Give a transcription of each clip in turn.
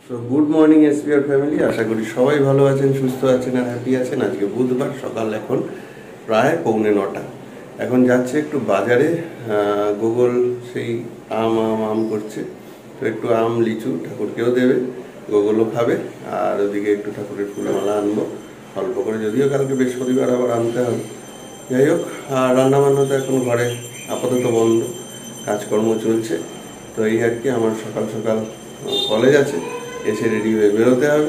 তো good morning SPR family, আশা করি সবাই ভালো আছেন, সুস্থ আছেন আর হ্যাপি আছেন। আজকে বুধবার, সকাল এখন প্রায় 8:45। এখন যাচ্ছে একটু বাজারে। গুগল সেই আম করছে, তো একটু আম লিচু ঠাকুরকেও দেবে, গুগলও খাবে, আর ওদিকে একটু ঠাকুরের ফুলমালা আনবো অল্প করে, যদিও কালকে বৃহস্পতিবার আবার আনতে হবে। যাই হোক, আর রান্নাবান্না তো এখন ঘরে আপাতত বন্ধ, কাজকর্ম চলছে। তো এই আর কি, আমার সকাল সকাল কলেজ আছে, এসে রেডি হয়ে বেরোতে হবে।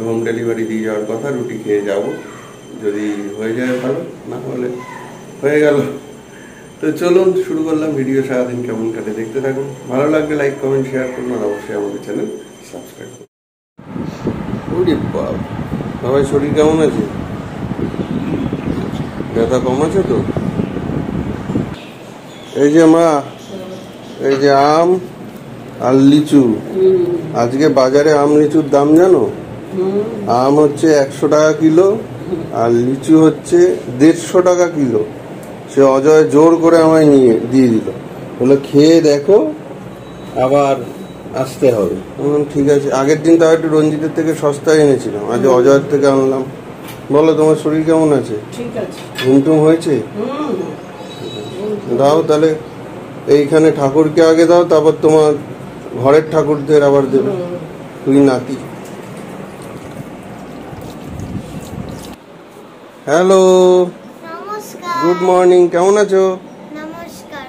হোম ডেলিভারি দিয়ে যাওয়ার কথা, রুটি খেয়ে যাব, যদি হয়ে যায় ভালো, না হলে হয়ে গেল। তো চলুন শুরু করলাম ভিডিও। সারাদিন কেমন কাটে দেখতে থাকুন, ভালো লাগলে লাইক কমেন্ট শেয়ার করুন, আর অবশ্যই আমাদের চ্যানেল সাবস্ক্রাইব করুন। সবাই শরীর কেমন আছে? ব্যথা কম আছে তো? এই যে মা, এই যে আম আর লিচু। আজকে বাজারে আম লিচুর দাম জানো? আম হচ্ছে 100 টাকা কিলো, আর লিচু হচ্ছে 150 টাকা কিলো। সে অজয় জোর করে আমায় নিয়ে দিয়ে দিল, বলে খেয়ে দেখো, আবার আসতে হবে। ঠিক আছে। আগের দিন তাও একটু রঞ্জিতের থেকে সস্তায় এনেছিলাম, আজ অজয়ের থেকে আনলাম। বলো, তোমার শরীর কেমন আছে? ঘুমটুম হয়েছে? দাও তাহলে, এইখানে ঠাকুরকে আগে দাও, তারপর তোমার ঘরের ঠাকুরদের আবার দেবে। তুই নাতি। হ্যালো, নমস্কার, গুড মর্নিং, কেমন আছো? নমস্কার।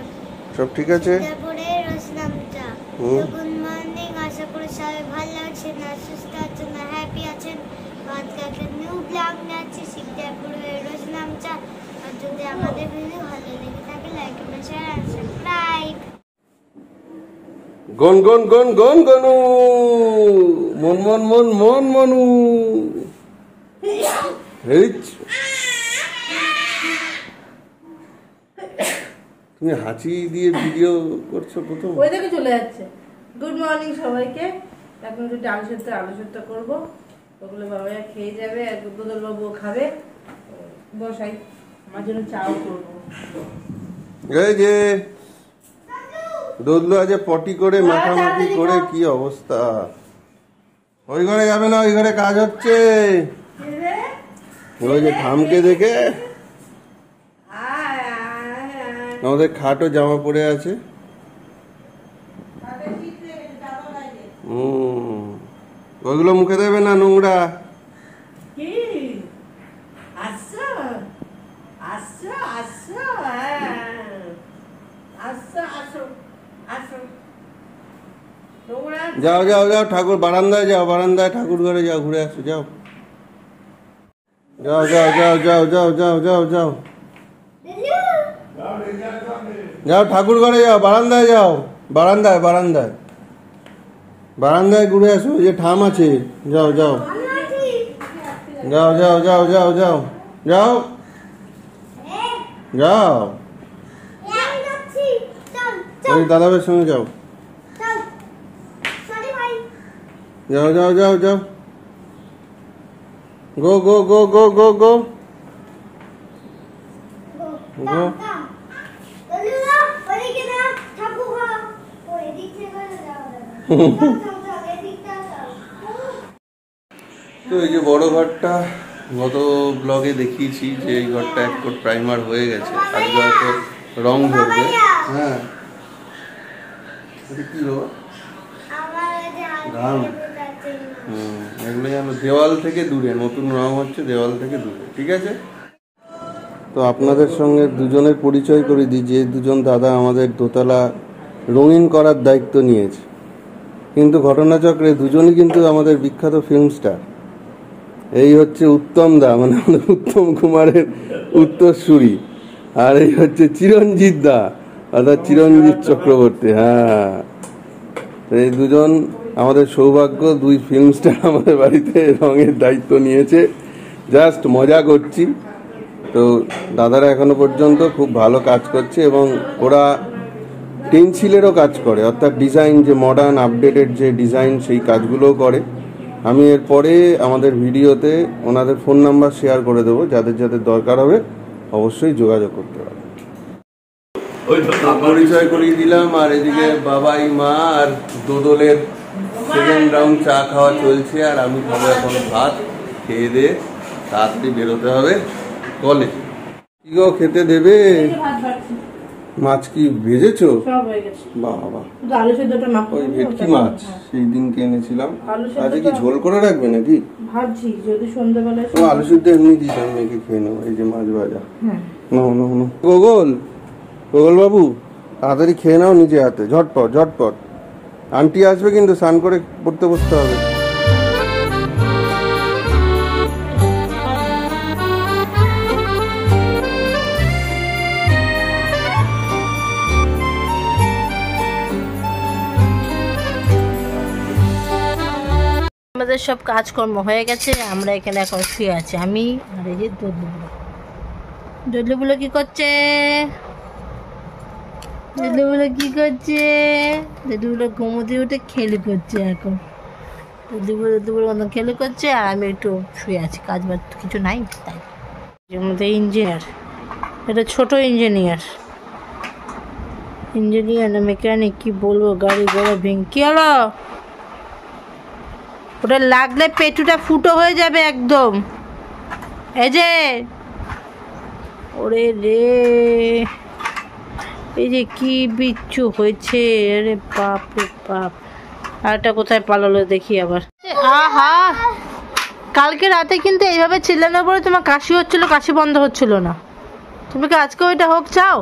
সব ঠিক আছে? তারপরে রসনামটা গুড মর্নিং, আশা করি সবাই ভালো আছেন, সুস্থ আছেন, হ্যাপি আছেন। আজকে একটা নিউ ব্লগ নিয়ে আসছি, সিদ্ধাপুরে রসনামটা। আর যদি আমাদের ভিডিও ভালো লেগে থাকে, লাইক কমেন্ট শেয়ার আর সাবস্ক্রাইব। গন গন গন গন গনু, মন মন মন মন মনু। তুমি হাঁচি দিয়ে ভিডিও করছো প্রথম? ওই দিকে চলে যাচ্ছে। গুড মর্নিং সবাইকে। এখন একটু আলু সেদ্ধ করবো, ওগুলো বাবা খেয়ে যাবে, আর দুধের বাবু খাবে। বসাই, আমার জন্য চাও করবো। এই যে দোদলু আজ পটি করে মাখামাখি করে কি অবস্থা। ওই ঘরে যাবে না, ওই ঘরে কাজ হচ্ছে। ওই যে থামকে দেখে আমাদের খাটও জামা পড়ে আছে। ওইগুলো মুখে দেবে না, নোংরা। যাও যাও যাও, ঠাকুর বারান্দায় যাও, বারান্দায় ঠাকুর ঘরে যাও, ঘুরে আসো, যাও যাও যাও যাও যাও যাও যাও যাও যাও যাও, ঠাকুর ঘরে যাও, বারান্দায় যাও, বারান্দায় বারান্দায় বারান্দায় ঘুরে আসো, ওই যে ঠাম আছে। যাও যাও যাও যাও যাও যাও যাও যাও যাও, ওই দাদাবের সঙ্গে যাও, যাও যাও যাও যাও, গো গো গো গো গো গো গো। তো এই যে বড় ঘরটা গত ব্লগে দেখিয়েছি যে এই ঘরটা এক কোট প্রাইমার হয়ে গেছে, আজকে হয়তো রং ধরবে। হ্যাঁ, কি বাবা ঘাম। এগুলো যেন দেওয়াল থেকে দূরে, নতুন রং হচ্ছে দেওয়াল থেকে দূরে, ঠিক আছে। তো আপনাদের সঙ্গে দুজনের পরিচয় করে দিই, যে দুজন দাদা আমাদের দোতলা রঙিন করার দায়িত্ব নিয়েছে। কিন্তু ঘটনাচক্রে দুজনই কিন্তু আমাদের বিখ্যাত ফিল্ম স্টার। এই হচ্ছে উত্তম দা, মানে আমাদের উত্তম কুমারের উত্তরসূরি, আর এই হচ্ছে চিরঞ্জিত দা, অর্থাৎ চিরঞ্জিত চক্রবর্তী। হ্যাঁ, এই দুজন আমাদের সৌভাগ্য, দুই ফিল্ম স্টার আমাদের বাড়িতে রঙের দায়িত্ব নিয়েছে। জাস্ট মজা করছি। তো দাদারা এখনো পর্যন্ত খুব ভালো কাজ করছে, এবং ওরা পেন্সিলেরও কাজ করে, অর্থাৎ ডিজাইন, যে মডার্ন আপডেটেড যে ডিজাইন, সেই কাজগুলোও করে। আমি এরপরে আমাদের ভিডিওতে ওনাদের ফোন নাম্বার শেয়ার করে দেবো, যাদের যাদের দরকার হবে অবশ্যই যোগাযোগ করতে পারে। পরিচয় করিয়ে দিলাম। আর এদিকে বাবাই, মা আর দোদলের সেকেন্ড রাউন্ড চা খাওয়া চলছে, আর আমি খাবো এখন ভাত। খেয়ে দিয়ে তাড়াতাড়ি বেরোতে হবে কলেজ। কি গো, খেতে দেবে? মাছ কি ভেজেছো? বাবা, ওই ভেটকি মাছ সেই দিনকে এনেছিলাম। আজকে কি ঝোল করে রাখবে নাকি? ভাবছি যদি সন্ধ্যাবেলায় আলু সিদ্ধ এমনি দিতাম, মেখে খেয়ে নেবো। এই যে মাছ ভাজা। গোগল, গোগল বাবু তাড়াতাড়ি খেয়ে নাও নিজে হাতে, ঝটপট ঝটপট। আন্টি আসবে কিন্তু, স্নান করে পড়তে বসতে হবে। আমাদের সব কাজকর্ম হয়ে গেছে, আমরা এখানে এখন শুয়ে আছি। আমি আর এই যে দদলুগুলো কি করছে? দদলুগুলো কি করছে? দদলুগুলো ঘুমোতে উঠে খেলে করছে এখন। দদলুগুলো মতন খেলে করছে, আর আমি একটু শুয়ে আছি। কাজ বাজ কিছু নাই তাই। এর মধ্যে ইঞ্জিনিয়ার, এটা ছোট ইঞ্জিনিয়ার না মেকানিক, কি বলবো, গাড়ি ঘোড়া ভেঙে। কি হলো? ওটা লাগলে পেটুটা ফুটো হয়ে যাবে একদম। এই যে ওরে রে, এই যে কি বিচ্ছু হয়েছে, আরে বাপ রে বাপ। আরটা কোথায় পালালো দেখি আবার। আহা, কালকে রাতে কিন্তু এইভাবে চিল্লানোর পরে তোমার কাশি হচ্ছিল, কাশি বন্ধ হচ্ছিল না। তুমি কি আজকে ওইটা হোক চাও?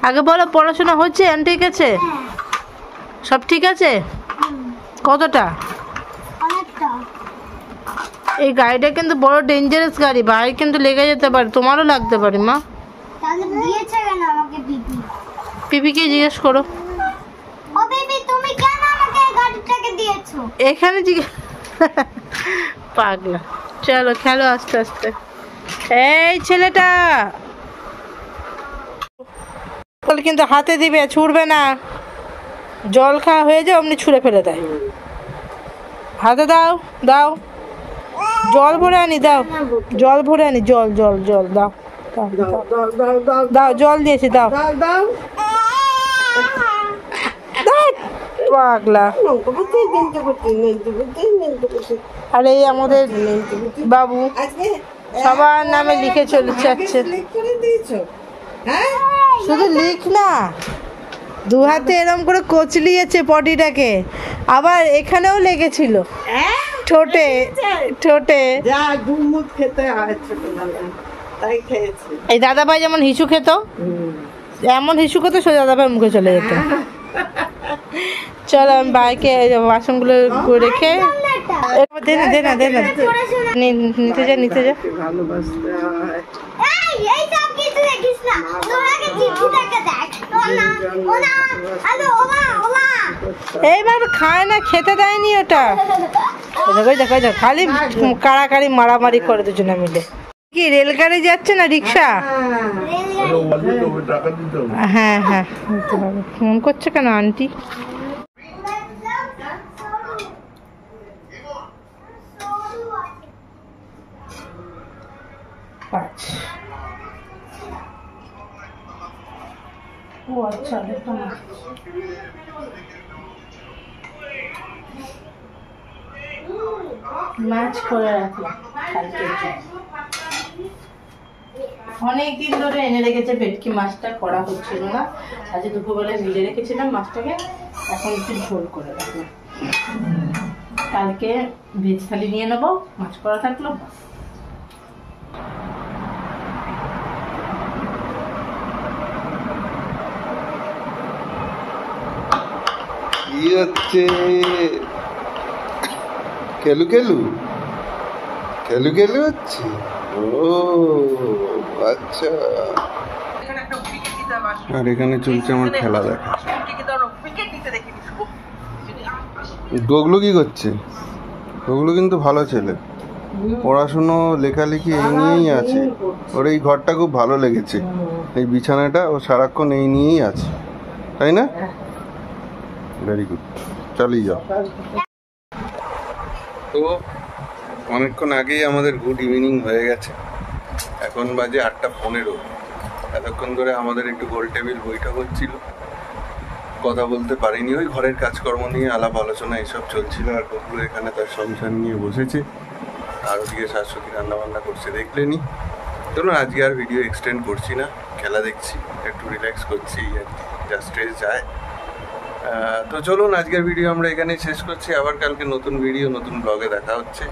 আগে বলো, পড়াশোনা হচ্ছে? ঠিক আছে, সব ঠিক আছে? কতটা? এই গাড়িটা কিন্তু বড় ডেঞ্জারাস গাড়ি, বাইরে কিন্তু লেগে যেতে পারে, তোমারও লাগতে পারে। মা তাহলে দিয়েছে কেন আমাকে পিপি? পিপিকে জিজ্ঞেস করো। ও পিপি, তুমি কেন আমাকে এই গাড়িটাকে দিয়েছো? এখানে জিজ্ঞেস। পাগলা, চলো খেলো আস্তে আস্তে। এই ছেলেটা কিন্তু হাতে দিবে, ছুড়বে না। জল খাওয়া হয়ে যায় অমনি ছুঁড়ে ফেলে দেয়। হাতে দাও, দাও জল ভরে আনি, দাও জল ভরে আনি, জল জল জল দাও, দাও জল দিয়েছি, দাও দাও। পাগলা। আর এই আমাদের বাবু সবার নামে লিখে চলে যাচ্ছে। শুধু লিখ না, দু হাতে এরম করে কচলিয়েছে পটিটাকে, আবার এখানেও লেগেছিল ঠোঁটে ঠোঁটে। এই দাদা ভাই যেমন হিসু খেত, এমন হিসু খেত সে দাদা ভাই মুখে চলে যেত। চলো আমি বাইকে বাসনগুলো রেখে নিতে যা, নিতে যা। এইবার খায় না, খেতে দেয়নি ওটা। দেখো দেখো, খালি কাড়াকাড়ি মারামারি করে দুজনে মিলে। কি রেলগাড়ি যাচ্ছে না রিক্সা? হ্যাঁ হ্যাঁ, ফোন করছে কেন আন্টি? ও আচ্ছা, ম্যাচ করে রাখলাম কালকে। অনেকদিন ধরে এনে রেখেছে ভেটকি মাছটা, করা হচ্ছিল না। আজ দুপুরবেলায় মিলে রেখেছিলাম মাছটাকে, এখন একটু ঝোল করে রাখলাম। কালকে ভেজ থালি নিয়ে নেবো, মাছ করা থাকলো। কি হচ্ছে? খেলু খেলু খেলু খেলু হচ্ছে। ও আচ্ছা, আর এখানে চলছে আমার খেলা দেখা। গোগলু কি করছে? গোগলু কিন্তু ভালো ছেলে, পড়াশুনো লেখালেখি এই নিয়েই আছে। ওর এই ঘরটা খুব ভালো লেগেছে, এই বিছানাটা, ও সারাক্ষণ এই নিয়েই আছে, তাই না? ভেরি গুড, চালিয়ে যাও। তো অনেকক্ষণ আগেই আমাদের গুড ইভিনিং হয়ে গেছে, এখন বাজে 8:15। এতক্ষণ ধরে আমাদের একটু গোল টেবিল বৈঠক হচ্ছিল। কথা বলতে পারিনি, ওই ঘরের কাজকর্ম নিয়ে আলাপ আলোচনা এইসব চলছিল। আর বকুল এখানে তার সংসার নিয়ে বসেছে, আর ওদিকে শাশুড়ি রান্নাবান্না করছে দেখলেনি। ধরুন আজকে আর ভিডিও এক্সটেন্ড করছি না, খেলা দেখছি, একটু রিল্যাক্স করছি আর কি, যা স্ট্রেস যায়। তো চলুন আজকের ভিডিও আমরা এখানেই শেষ করছি। আবার কালকে নতুন ভিডিও নতুন ব্লগে দেখা হচ্ছে।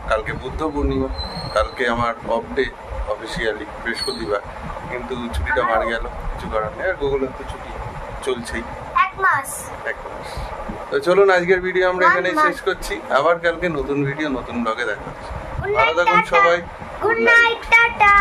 কালকে বুদ্ধ পূর্ণিমা, কালকে আমার অফ ডে অফিসিয়ালি, বৃহস্পতিবার, কিন্তু ছুটিটা মার গেল, কিছু করার নেই। আর গুগলের তো ছুটি চলছেই 1 মাস। তো চলুন আজকের ভিডিও আমরা এখানেই শেষ করছি। আবার কালকে নতুন ভিডিও নতুন ব্লগে দেখা হচ্ছে। ভালো থাকুন সবাই, গুড নাইট, টাটা।